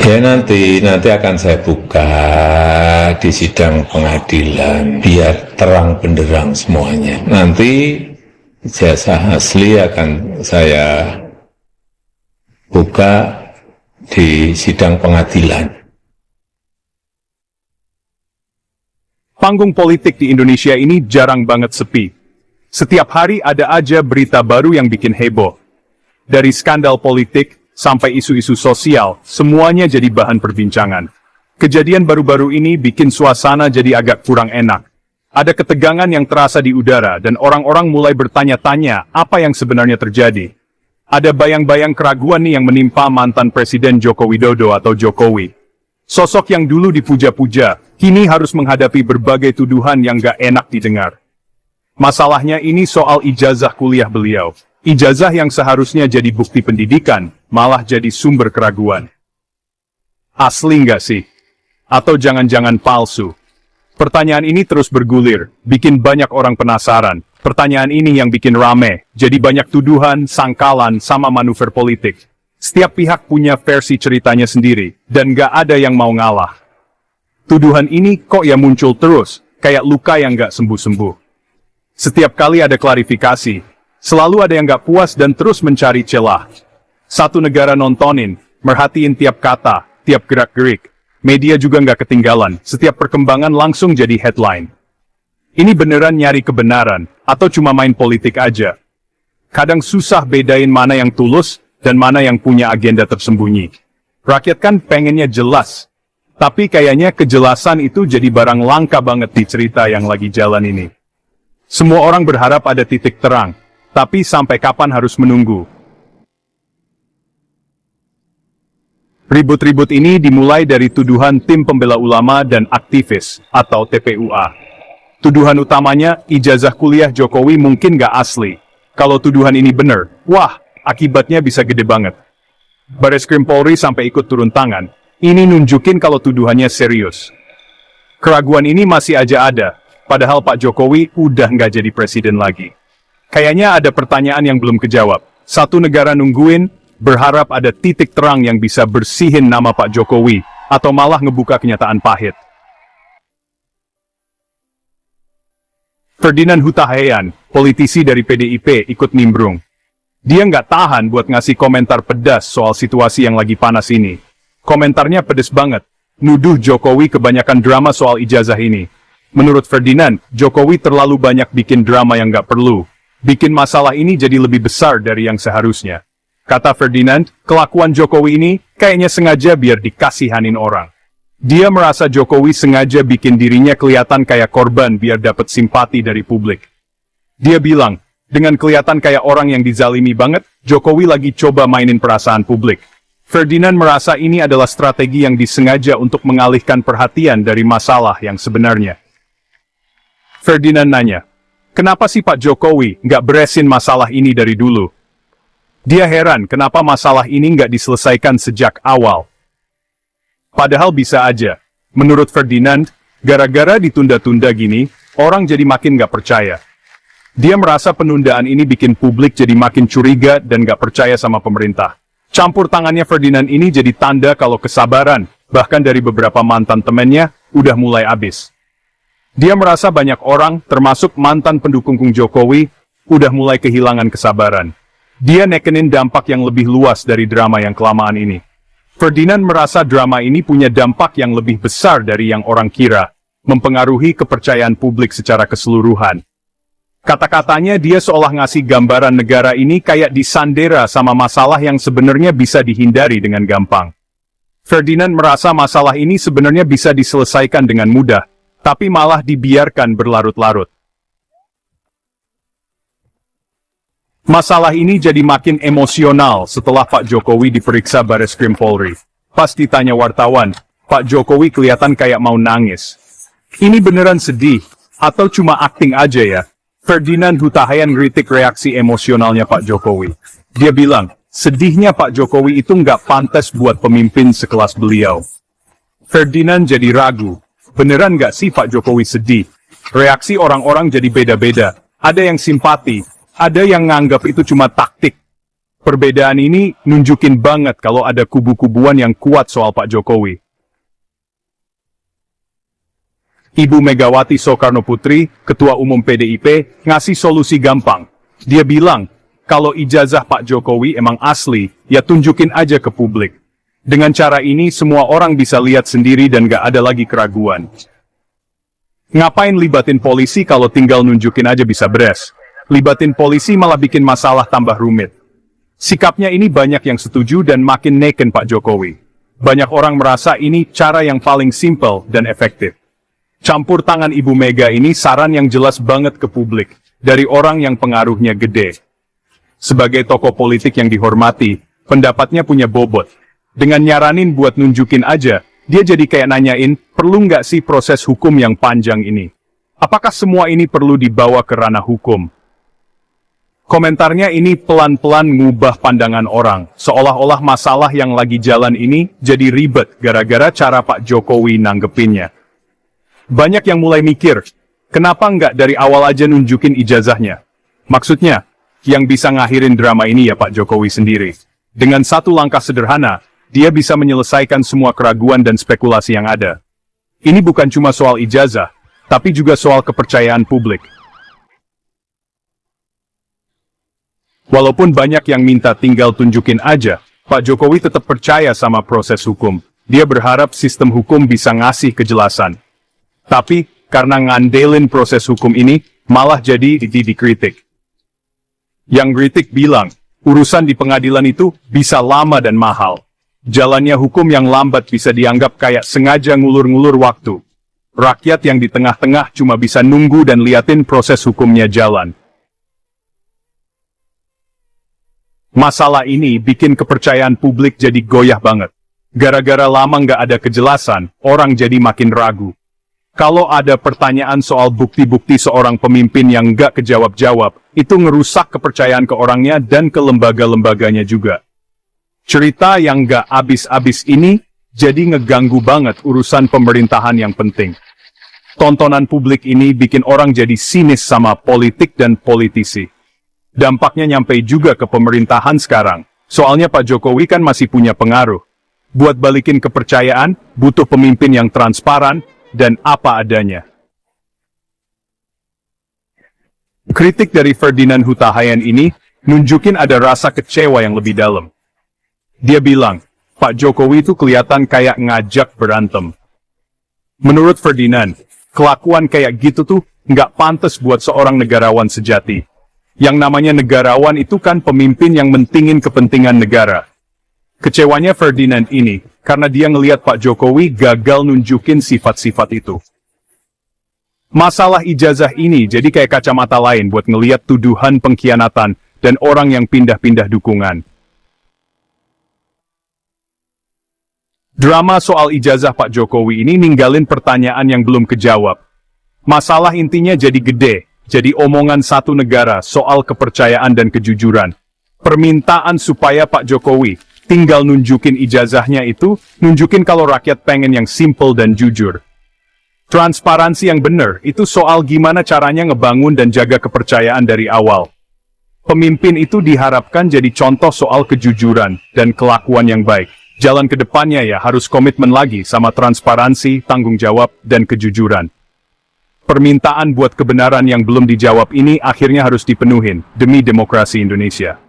Ya nanti akan saya buka di sidang pengadilan biar terang benderang semuanya. Nanti ijazah asli akan saya buka di sidang pengadilan. Panggung politik di Indonesia ini jarang banget sepi. Setiap hari ada aja berita baru yang bikin heboh. Dari skandal politik sampai isu-isu sosial, semuanya jadi bahan perbincangan. Kejadian baru-baru ini bikin suasana jadi agak kurang enak. Ada ketegangan yang terasa di udara dan orang-orang mulai bertanya-tanya apa yang sebenarnya terjadi. Ada bayang-bayang keraguan nih yang menimpa mantan Presiden Joko Widodo atau Jokowi. Sosok yang dulu dipuja-puja, kini harus menghadapi berbagai tuduhan yang gak enak didengar. Masalahnya ini soal ijazah kuliah beliau. Ijazah yang seharusnya jadi bukti pendidikan, malah jadi sumber keraguan. Asli nggak sih? Atau jangan-jangan palsu? Pertanyaan ini terus bergulir, bikin banyak orang penasaran. Pertanyaan ini yang bikin rame, jadi banyak tuduhan, sangkalan, sama manuver politik. Setiap pihak punya versi ceritanya sendiri, dan nggak ada yang mau ngalah. Tuduhan ini kok ya muncul terus, kayak luka yang nggak sembuh-sembuh. Setiap kali ada klarifikasi, selalu ada yang gak puas dan terus mencari celah. Satu negara nontonin, merhatiin tiap kata, tiap gerak-gerik. Media juga gak ketinggalan, setiap perkembangan langsung jadi headline. Ini beneran nyari kebenaran, atau cuma main politik aja? Kadang susah bedain mana yang tulus, dan mana yang punya agenda tersembunyi. Rakyat kan pengennya jelas. Tapi kayaknya kejelasan itu jadi barang langka banget di cerita yang lagi jalan ini. Semua orang berharap ada titik terang. Tapi sampai kapan harus menunggu? Ribut-ribut ini dimulai dari tuduhan tim pembela ulama dan aktivis, atau TPUA. Tuduhan utamanya, ijazah kuliah Jokowi mungkin gak asli. Kalau tuduhan ini benar, wah, akibatnya bisa gede banget. Bareskrim Polri sampai ikut turun tangan. Ini nunjukin kalau tuduhannya serius. Keraguan ini masih aja ada, padahal Pak Jokowi udah gak jadi presiden lagi. Kayaknya ada pertanyaan yang belum kejawab. Satu negara nungguin, berharap ada titik terang yang bisa bersihin nama Pak Jokowi, atau malah ngebuka kenyataan pahit. Ferdinand Huta Heian, politisi dari PDIP, ikut nimbrung. Dia nggak tahan buat ngasih komentar pedas soal situasi yang lagi panas ini. Komentarnya pedes banget, nuduh Jokowi kebanyakan drama soal ijazah ini. Menurut Ferdinand, Jokowi terlalu banyak bikin drama yang nggak perlu. Bikin masalah ini jadi lebih besar dari yang seharusnya. Kata Ferdinand, kelakuan Jokowi ini kayaknya sengaja biar dikasihanin orang. Dia merasa Jokowi sengaja bikin dirinya kelihatan kayak korban biar dapat simpati dari publik. Dia bilang, dengan kelihatan kayak orang yang dizalimi banget, Jokowi lagi coba mainin perasaan publik. Ferdinand merasa ini adalah strategi yang disengaja untuk mengalihkan perhatian dari masalah yang sebenarnya. Ferdinand nanya, kenapa sih Pak Jokowi nggak beresin masalah ini dari dulu? Dia heran kenapa masalah ini nggak diselesaikan sejak awal. Padahal bisa aja. Menurut Ferdinand, gara-gara ditunda-tunda gini, orang jadi makin nggak percaya. Dia merasa penundaan ini bikin publik jadi makin curiga dan nggak percaya sama pemerintah. Campur tangannya Ferdinand ini jadi tanda kalau kesabaran, bahkan dari beberapa mantan temannya, udah mulai habis. Dia merasa banyak orang, termasuk mantan pendukung Jokowi, udah mulai kehilangan kesabaran. Dia nekenin dampak yang lebih luas dari drama yang kelamaan ini. Ferdinand merasa drama ini punya dampak yang lebih besar dari yang orang kira, mempengaruhi kepercayaan publik secara keseluruhan. Kata-katanya dia seolah ngasih gambaran negara ini kayak disandera sama masalah yang sebenarnya bisa dihindari dengan gampang. Ferdinand merasa masalah ini sebenarnya bisa diselesaikan dengan mudah, tapi malah dibiarkan berlarut-larut. Masalah ini jadi makin emosional setelah Pak Jokowi diperiksa Bareskrim Polri. Pas ditanya wartawan, Pak Jokowi kelihatan kayak mau nangis. Ini beneran sedih, atau cuma akting aja ya? Ferdinand Huta Heian ngeritik reaksi emosionalnya Pak Jokowi. Dia bilang, sedihnya Pak Jokowi itu nggak pantas buat pemimpin sekelas beliau. Ferdinand jadi ragu. Beneran nggak sih Pak Jokowi sedih? Reaksi orang-orang jadi beda-beda. Ada yang simpati, ada yang nganggap itu cuma taktik. Perbedaan ini nunjukin banget kalau ada kubu-kubuan yang kuat soal Pak Jokowi. Ibu Megawati Soekarnoputri, Ketua Umum PDIP, ngasih solusi gampang. Dia bilang, kalau ijazah Pak Jokowi emang asli, ya tunjukin aja ke publik. Dengan cara ini semua orang bisa lihat sendiri dan gak ada lagi keraguan. Ngapain libatin polisi kalau tinggal nunjukin aja bisa beres? Libatin polisi malah bikin masalah tambah rumit. Sikapnya ini banyak yang setuju dan makin neken Pak Jokowi. Banyak orang merasa ini cara yang paling simpel dan efektif. Campur tangan Ibu Mega ini saran yang jelas banget ke publik, dari orang yang pengaruhnya gede. Sebagai tokoh politik yang dihormati, pendapatnya punya bobot. Dengan nyaranin buat nunjukin aja, dia jadi kayak nanyain, perlu nggak sih proses hukum yang panjang ini? Apakah semua ini perlu dibawa ke ranah hukum? Komentarnya ini pelan-pelan ngubah pandangan orang, seolah-olah masalah yang lagi jalan ini jadi ribet gara-gara cara Pak Jokowi nanggepinnya. Banyak yang mulai mikir, kenapa nggak dari awal aja nunjukin ijazahnya? Maksudnya, yang bisa ngakhirin drama ini ya Pak Jokowi sendiri. Dengan satu langkah sederhana, dia bisa menyelesaikan semua keraguan dan spekulasi yang ada. Ini bukan cuma soal ijazah, tapi juga soal kepercayaan publik. Walaupun banyak yang minta tinggal tunjukin aja, Pak Jokowi tetap percaya sama proses hukum. Dia berharap sistem hukum bisa ngasih kejelasan. Tapi, karena ngandelin proses hukum ini, malah jadi dikritik. Yang kritik bilang, urusan di pengadilan itu bisa lama dan mahal. Jalannya hukum yang lambat bisa dianggap kayak sengaja ngulur-ngulur waktu. Rakyat yang di tengah-tengah cuma bisa nunggu dan liatin proses hukumnya jalan. Masalah ini bikin kepercayaan publik jadi goyah banget. Gara-gara lama nggak ada kejelasan, orang jadi makin ragu. Kalau ada pertanyaan soal bukti-bukti seorang pemimpin yang nggak kejawab-jawab, itu ngerusak kepercayaan ke orangnya dan ke lembaga-lembaganya juga. Cerita yang nggak abis-abis ini, jadi ngeganggu banget urusan pemerintahan yang penting. Tontonan publik ini bikin orang jadi sinis sama politik dan politisi. Dampaknya nyampe juga ke pemerintahan sekarang. Soalnya Pak Jokowi kan masih punya pengaruh. Buat balikin kepercayaan, butuh pemimpin yang transparan, dan apa adanya. Kritik dari Ferdinand Huta Hayan ini, nunjukin ada rasa kecewa yang lebih dalam. Dia bilang, Pak Jokowi itu kelihatan kayak ngajak berantem. Menurut Ferdinand, kelakuan kayak gitu tuh nggak pantas buat seorang negarawan sejati. Yang namanya negarawan itu kan pemimpin yang mentingin kepentingan negara. Kecewanya Ferdinand ini, karena dia ngelihat Pak Jokowi gagal nunjukin sifat-sifat itu. Masalah ijazah ini jadi kayak kacamata lain buat ngelihat tuduhan pengkhianatan dan orang yang pindah-pindah dukungan. Drama soal ijazah Pak Jokowi ini ninggalin pertanyaan yang belum kejawab. Masalah intinya jadi gede, jadi omongan satu negara soal kepercayaan dan kejujuran. Permintaan supaya Pak Jokowi tinggal nunjukin ijazahnya itu, nunjukin kalau rakyat pengen yang simple dan jujur. Transparansi yang benar, itu soal gimana caranya ngebangun dan jaga kepercayaan dari awal. Pemimpin itu diharapkan jadi contoh soal kejujuran dan kelakuan yang baik. Jalan ke depannya ya harus komitmen lagi sama transparansi, tanggung jawab, dan kejujuran. Permintaan buat kebenaran yang belum dijawab ini akhirnya harus dipenuhin, demi demokrasi Indonesia.